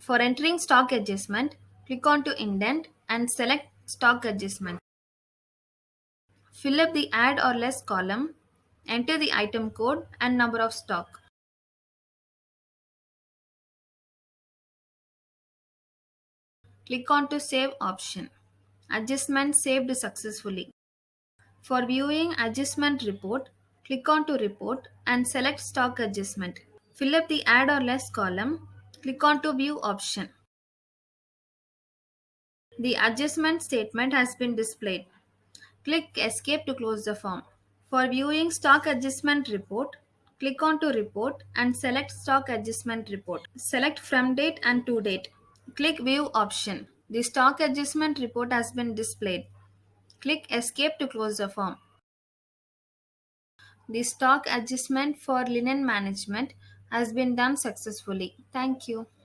For entering stock adjustment, click on to indent and select stock adjustment. Fill up the add or less column, enter the item code and number of stock. Click on to save option. Adjustment saved successfully. For viewing adjustment report, click on to report and select stock adjustment. Fill up the add or less column, click on to view option. The adjustment statement has been displayed. Click escape to close the form. For viewing stock adjustment report, click on to report and select stock adjustment report. Select from date and to date. Click view option. The stock adjustment report has been displayed. Click escape to close the form. The stock adjustment for linen management has been done successfully. Thank you.